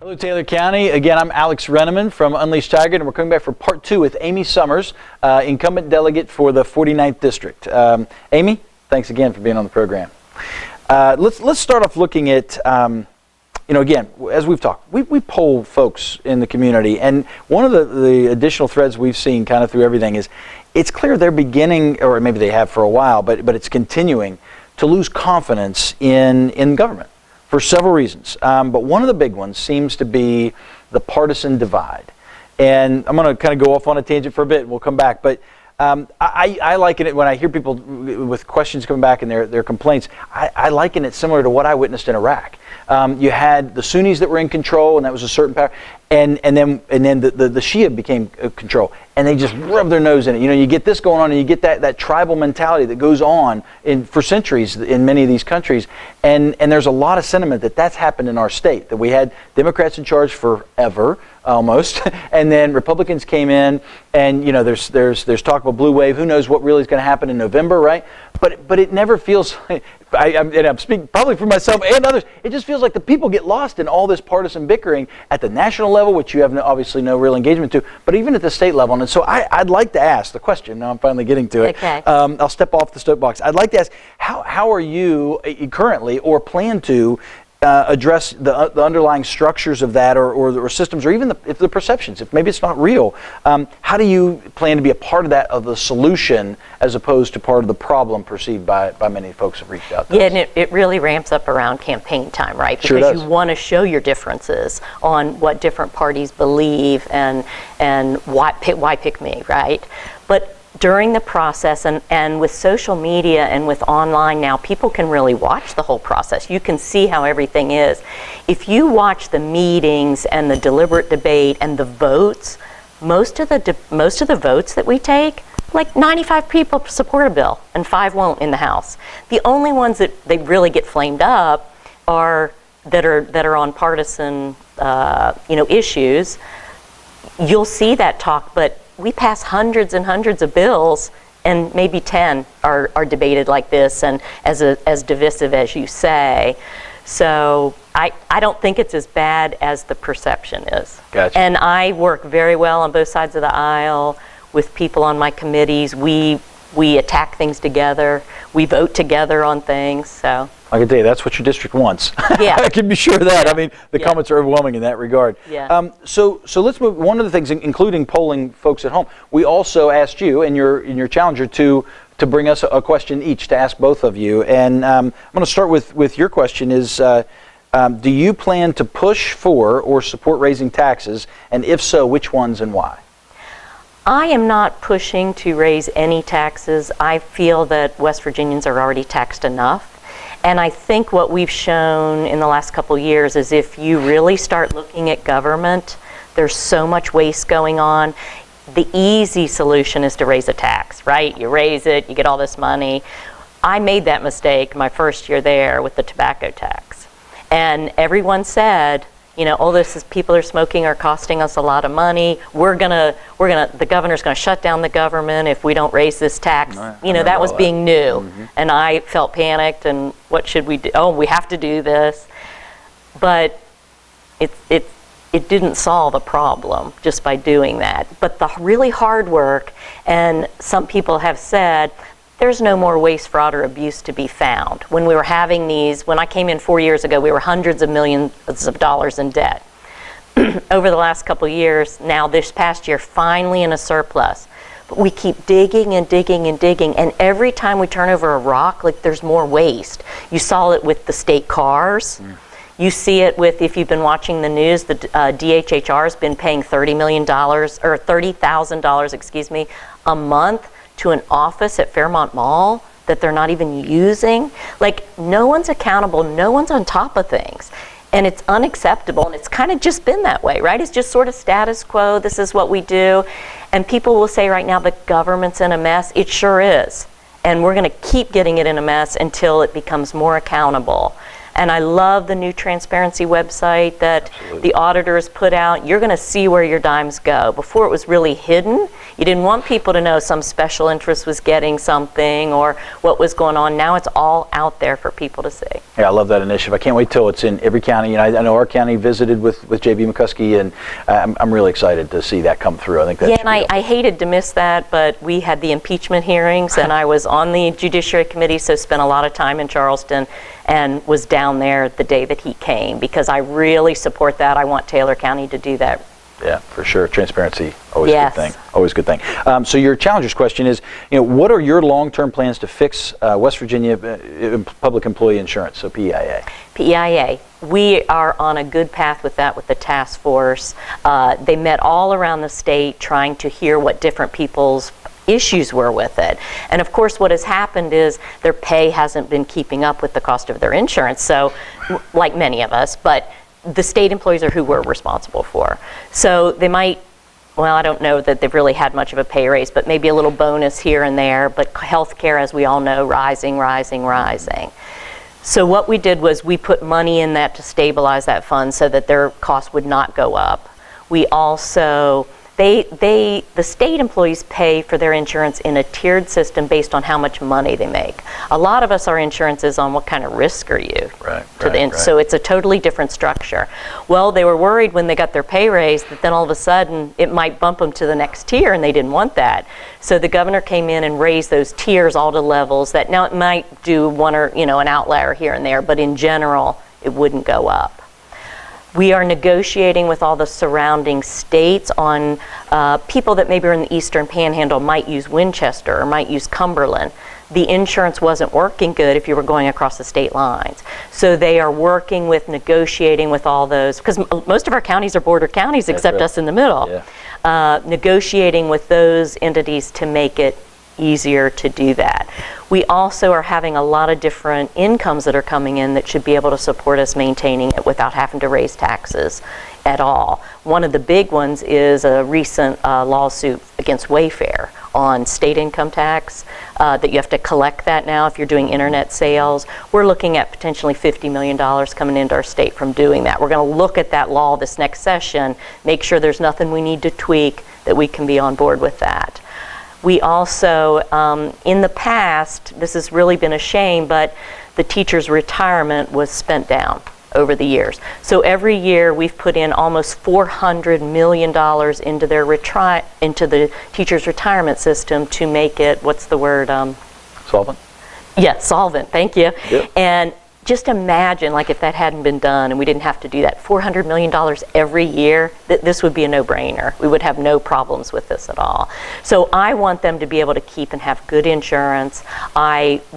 Hello, Taylor County. Again, I'm Alex Renneman from Unleashed Tiger, and we're coming back for part 2 with Amy Summers, incumbent delegate for the 49th District. Amy, thanks again for being on the program. Let's start off looking at, again, as we've talked, we poll folks in the community, and one of the additional threads we've seen kind of through everything is it's clear they're beginning, or maybe they have for a while, but it's continuing to lose confidence in government. For several reasons, but one of the big ones seems to be the partisan divide. And I'm going to kind of go off on a tangent for a bit, and we'll come back. But I liken it when I hear people with questions coming back and their complaints. I liken it similar to what I witnessed in Iraq. You had the Sunnis that were in control, and that was a certain power, and then the Shia became control, and they just rubbed their nose in it. You get this going on, and you get that tribal mentality that goes on for centuries in many of these countries, and there's a lot of sentiment that's happened in our state, that we had Democrats in charge forever, almost, and then Republicans came in, and there's talk of a blue wave. Who knows what really is going to happen in November, right? But it never feels. I'm speaking probably for myself and others. It just feels like the people get lost in all this partisan bickering at the national level, which you have obviously no real engagement to, but even at the state level. And so I'd like to ask the question. Now I'm finally getting to it. Okay. I'll step off the soapbox. I'd like to ask, how are you currently or plan to address the underlying structures of that, or systems, or even if the perceptions, if maybe it's not real. How do you plan to be a part of that, of the solution, as opposed to part of the problem perceived by many folks who have reached out to us? Yeah, and it really ramps up around campaign time, right? Because Sure does. You want to show your differences on what different parties believe and why pick me, right? But during the process, and with social media and with online now, people can really watch the whole process. You can see how everything is. If you watch the meetings and the deliberate debate and the votes, most of the votes that we take, like 95 people support a bill and 5 won't in the House. The only ones that they really get flamed up that are on partisan issues. You'll see that talk, but we pass hundreds and hundreds of bills, and maybe 10 are debated like this and as divisive as you say. So I don't think it's as bad as the perception is. Gotcha. And I work very well on both sides of the aisle with people on my committees. We attack things together. We vote together on things. So I can tell you that's what your district wants. Yeah. I can be sure of that. Yeah. I mean, the Yeah. comments are overwhelming in that regard. Yeah. So let's move. One of the things, including polling folks at home, we also asked you and your challenger to bring us a question each, to ask both of you. And I'm going to start with your question is, do you plan to push for or support raising taxes? And if so, which ones and why? I am not pushing to raise any taxes. I feel that West Virginians are already taxed enough. And I think what we've shown in the last couple of years is if you really start looking at government, there's so much waste going on. The easy solution is to raise a tax, right? You raise it, you get all this money. I made that mistake my first year there with the tobacco tax. And everyone said, people are smoking are costing us a lot of money. The governor's gonna shut down the government if we don't raise this tax. That was being new. Mm-hmm. And I felt panicked, and what should we do? Oh, we have to do this. But it didn't solve a problem just by doing that. But the really hard work, and some people have said, there's no more waste, fraud, or abuse to be found. When we were having when I came in 4 years ago, we were hundreds of millions of dollars in debt. Over the last couple of years, now this past year, finally in a surplus. But we keep digging and digging and digging, and every time we turn over a rock, there's more waste. You saw it with the state cars. You see it with, if you've been watching the news, the DHHR has been paying $30 million, or $30,000, a month to an office at Fairmont Mall that they're not even using. No one's accountable, no one's on top of things. And it's unacceptable, and it's kind of just been that way, right? It's just sort of status quo, this is what we do. And people will say right now the government's in a mess. It sure is. And we're gonna keep getting it in a mess until it becomes more accountable. And I love the new transparency website that Absolutely. the auditors put out. You're going to see where your dimes go. Before it was really hidden. You didn't want people to know some special interest was getting something or what was going on. Now it's all out there for people to see. Yeah, I love that initiative. I can't wait till it's in every county. I know our county visited with J.B. McCuskey, and I'm really excited to see that come through. I think that's I hated to miss that, but we had the impeachment hearings, and I was on the Judiciary Committee, so spent a lot of time in Charleston and was down there the day that he came, because I really support that. I want Taylor County to do that. Yeah, for sure. Transparency, always Yes. a good thing. Always a good thing. So your challenger's question is, what are your long-term plans to fix West Virginia public employee insurance, so PEIA? PEIA. We are on a good path with that with the task force. They met all around the state trying to hear what different people's issues were with it. And of course what has happened is their pay hasn't been keeping up with the cost of their insurance. So like many of us, but the state employees are who we're responsible for. So they might, well, I don't know that they've really had much of a pay raise, but maybe a little bonus here and there. But healthcare, as we all know, rising. So what we did was we put money in that to stabilize that fund so that their costs would not go up. We also, the state employees pay for their insurance in a tiered system based on how much money they make. A lot of us, our insurance is on what kind of risk are you. Right. So it's a totally different structure. Well, they were worried when they got their pay raise that then all of a sudden it might bump them to the next tier, and they didn't want that. So the governor came in and raised those tiers all to levels that now it might do one or an outlier here and there, but in general it wouldn't go up. We are negotiating with all the surrounding states on people that maybe are in the Eastern Panhandle might use Winchester or might use Cumberland. The insurance wasn't working good if you were going across the state lines. So they are working with negotiating with all those, because most of our counties are border counties except us in the middle. Yeah. Negotiating with those entities to make it easier to do that. We also are having a lot of different incomes that are coming in that should be able to support us maintaining it without having to raise taxes at all. One of the big ones is a recent lawsuit against Wayfair on state income tax, that you have to collect that now if you're doing internet sales. We're looking at potentially $50 million coming into our state from doing that. We're going to look at that law this next session, make sure there's nothing we need to tweak, that we can be on board with that. We also, in the past, this has really been a shame, but the teacher's retirement was spent down over the years. So every year we've put in almost $400 million into the teacher's retirement system to make it, what's the word? Solvent? Yeah, solvent, thank you. Yep. And just imagine, like, if that hadn't been done and we didn't have to do that, $400 million every year, this would be a no-brainer. We would have no problems with this at all. So I want them to be able to keep and have good insurance.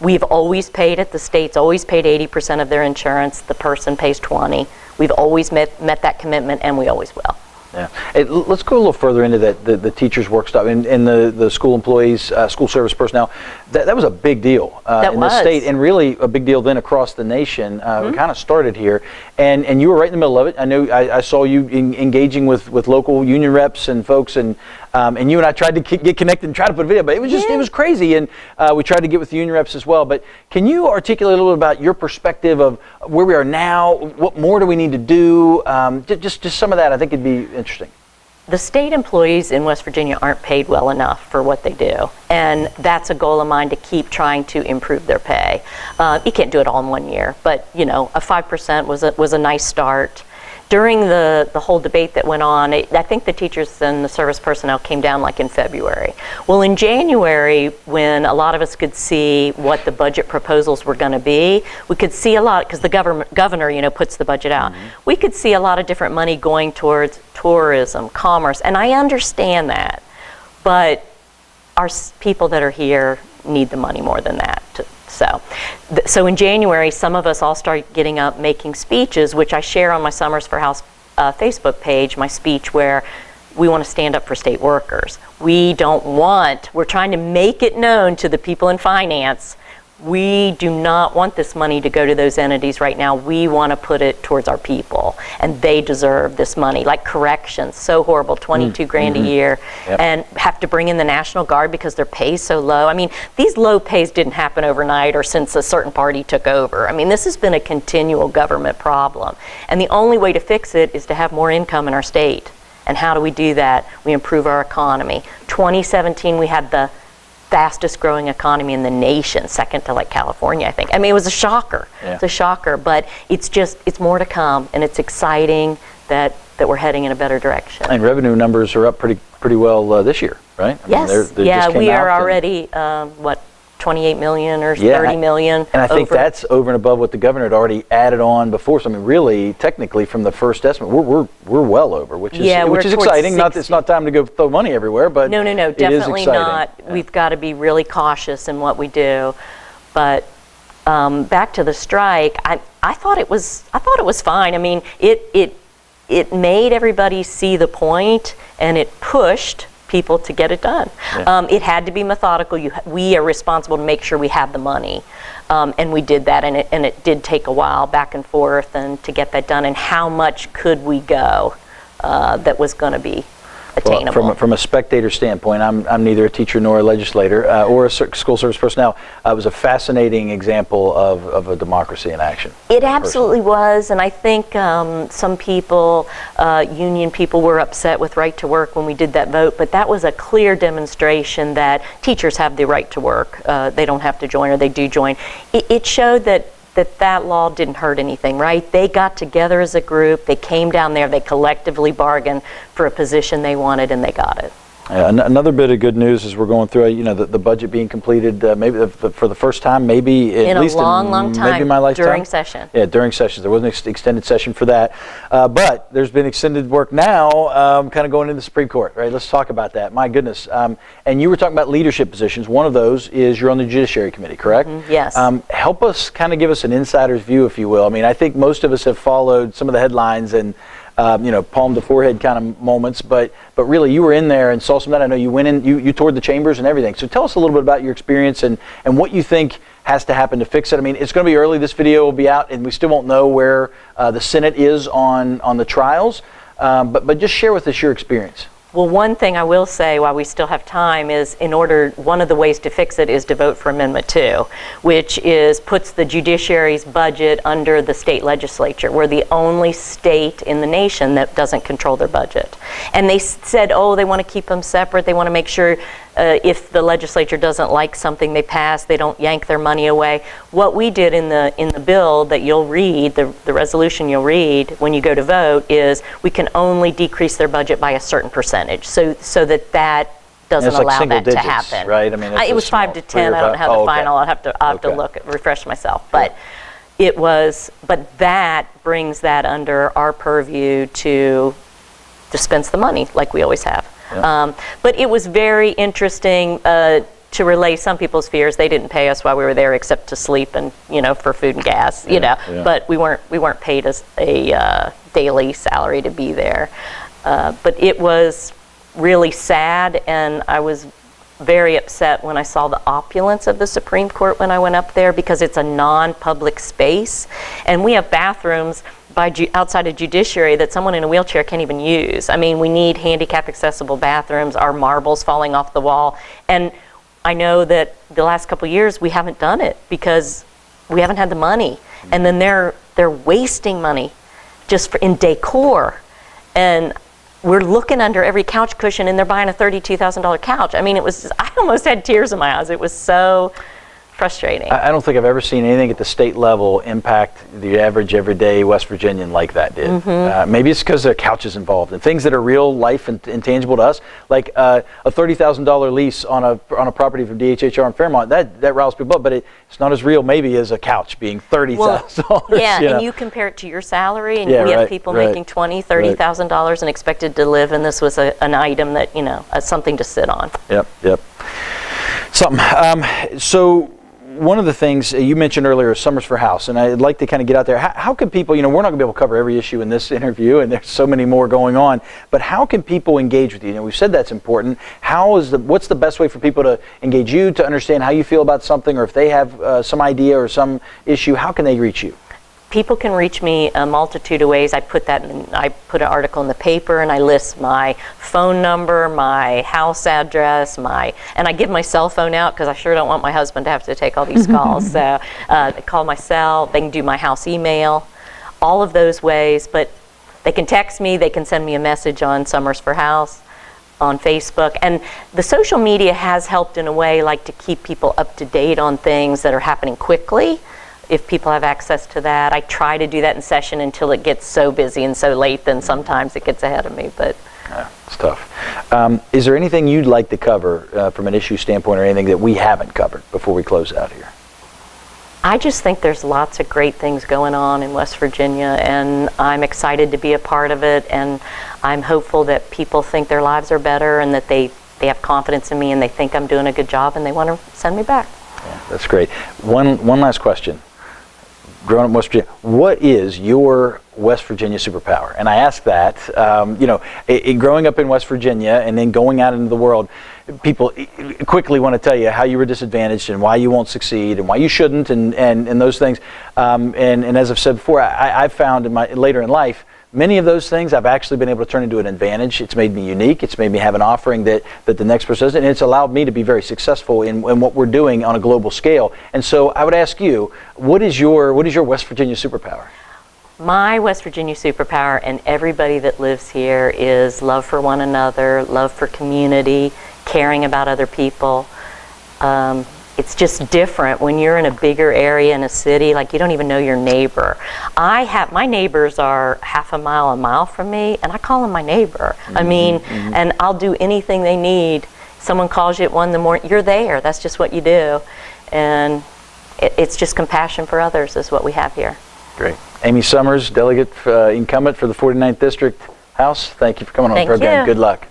We've always paid it. The state's always paid 80% of their insurance. The person pays 20%. We've always met that commitment, and we always will. Yeah. Hey, let's go a little further into that, the teachers' work stuff and the school employees, school service personnel. That was a big deal in the state, and really a big deal then across the nation. We kind of started here, and you were right in the middle of it. I know I saw you engaging with local union reps and folks, and you and I tried to get connected and try to put a video, but it was just it was crazy, and we tried to get with the union reps as well. But can you articulate a little bit about your perspective of where we are now? What more do we need to do? Just some of that, I think it'd be interesting. The state employees in West Virginia aren't paid well enough for what they do, and that's a goal of mine, to keep trying to improve their pay. You can't do it all in 1 year, but a 5% was a nice start. During the whole debate that went on, I think the teachers and the service personnel came down like in February. Well, in January, when a lot of us could see what the budget proposals were going to be, we could see a lot, because the governor, puts the budget out. We could see a lot of different money going towards tourism, commerce, and I understand that. But our people that are here need the money more than that. So in January, some of us all started getting up making speeches, which I share on my Summers for House Facebook page, my speech where we want to stand up for state workers. We're trying to make it known to the people in finance, we do not want this money to go to those entities right now. We want to put it towards our people, and they deserve this money. Like corrections, so horrible, 22 grand a year, and have to bring in the National Guard because their pay's so low. I mean, these low pays didn't happen overnight or since a certain party took over. I mean, this has been a continual government problem, and the only way to fix it is to have more income in our state. And how do we do that? We improve our economy. 2017, we had the fastest growing economy in the nation, second to like California, I think. I mean, it was a shocker. Yeah. It's a shocker, but it's more to come, and it's exciting that we're heading in a better direction. And revenue numbers are up pretty well this year, right? I Yes, mean, they just came we are out already, 28 million or 30 million. And I think over. that's over and above what the governor had already added on before. So I mean, really, technically, from the first estimate, we're well over, which is exciting. 60. It's not time to go throw money everywhere, but No, it definitely is exciting. not. Yeah. We've got to be really cautious in what we do. But back to the strike, I thought it was fine. I mean, it made everybody see the point, and it pushed people to get it done. Yeah. It had to be methodical. We are responsible to make sure we have the money, and we did that. And it did take a while back and forth and to get that done. And how much could we go that was going to be attainable? Well, from a spectator standpoint, I'm neither a teacher nor a legislator or a school service personnel. It was a fascinating example of a democracy in action. It absolutely was, and I think some people, union people, were upset with right to work when we did that vote, but that was a clear demonstration that teachers have the right to work. They don't have to join, or they do join. It showed that law didn't hurt anything, right? They got together as a group, they came down there, they collectively bargained for a position they wanted, and they got it. Another bit of good news is we're going through, the budget being completed maybe for the first time, maybe at in least a long time, maybe my lifetime. during session. Yeah, during sessions. There wasn't an extended session for that, but there's been extended work now, kind of going into the Supreme Court, right? Let's talk about that. My goodness. And you were talking about leadership positions. One of those is you're on the Judiciary Committee, correct? Yes. Help us kind of give us an insider's view, if you will. I mean, I think most of us have followed some of the headlines and palm to forehead kind of moments, but really you were in there and saw some of that. I know you went in, you toured the chambers and everything. So tell us a little bit about your experience and what you think has to happen to fix it. I mean, it's going to be early. This video will be out, and we still won't know where the Senate is on the trials. But just share with us your experience. Well, one thing I will say while we still have time is one of the ways to fix it is to vote for Amendment 2, which puts the judiciary's budget under the state legislature. We're the only state in the nation that doesn't control their budget. And they said, they want to keep them separate. They want to make sure if the legislature doesn't like something they pass, they don't yank their money away. What we did in the bill that you'll read, the resolution you'll read when you go to vote, is we can only decrease their budget by a certain percentage, so that doesn't allow that to happen. Right? I mean, it was 5 to 10. I don't have the final. I'll have to refresh myself, but but that brings that under our purview to dispense the money like we always have. Yeah. But it was very interesting to relay some people's fears. They didn't pay us while we were there except to sleep and for food and gas. Yeah. But we weren't paid a daily salary to be there. But it was really sad, and I was very upset when I saw the opulence of the Supreme Court when I went up there, because it's a non-public space, and we have bathrooms outside of Judiciary that someone in a wheelchair can't even use. I mean, we need handicap accessible bathrooms, our marbles falling off the wall. And I know that the last couple of years we haven't done it because we haven't had the money. And then they're wasting money just in decor. And we're looking under every couch cushion, and they're buying a $32,000 couch. I mean, I almost had tears in my eyes. It was so frustrating. I don't think I've ever seen anything at the state level impact the average everyday West Virginian like that did. Mm-hmm. Maybe it's because there are couches involved and things that are real life and intangible to us, like a $30,000 lease on a property from DHHR in Fairmont. That riles people up, but it's not as real maybe as a couch being $30,000. Well, yeah, and you compare it to your salary, and we have people making $20,000, $30,000 and expected to live, and this was an item that something to sit on. Yep. Something. So one of the things you mentioned earlier is Summers for House, and I'd like to kind of get out there. How can people, we're not going to be able to cover every issue in this interview, and there's so many more going on, but how can people engage with you? We've said that's important. What's the best way for people to engage you, to understand how you feel about something, or if they have some idea or some issue, how can they reach you? People can reach me a multitude of ways. I put an article in the paper, and I list my phone number, my house address, and I give my cell phone out because I sure don't want my husband to have to take all these calls. So they call my cell. They can do my house email, all of those ways. But they can text me. They can send me a message on Summers for House, on Facebook. And the social media has helped in a way, like to keep people up to date on things that are happening quickly. If people have access to that, I try to do that in session until it gets so busy and so late, then sometimes it gets ahead of me. But yeah, it's tough. Is there anything you'd like to cover from an issue standpoint, or anything that we haven't covered before we close out here? I just think there's lots of great things going on in West Virginia, and I'm excited to be a part of it, and I'm hopeful that people think their lives are better, and that they have confidence in me, and they think I'm doing a good job, and they want to send me back. Yeah, that's great. One last question. Growing up in West Virginia, what is your West Virginia superpower? And I ask that, growing up in West Virginia and then going out into the world, people quickly want to tell you how you were disadvantaged and why you won't succeed and why you shouldn't and those things. And as I've said before, I've found later in life, many of those things I've actually been able to turn into an advantage. It's made me unique. It's made me have an offering that the next person doesn't, and it's allowed me to be very successful in what we're doing on a global scale. And so I would ask you, what is your West Virginia superpower? My West Virginia superpower, and everybody that lives here, is love for one another, love for community, caring about other people. It's just different when you're in a bigger area in a city, like you don't even know your neighbor. My neighbors are half a mile from me, and I call them my neighbor. I mean, and I'll do anything they need. Someone calls you at 1 in the morning, you're there. That's just what you do. And it's just compassion for others is what we have here. Great. Amy Summers, delegate incumbent for the 49th District House, thank you for coming on the program. Good luck.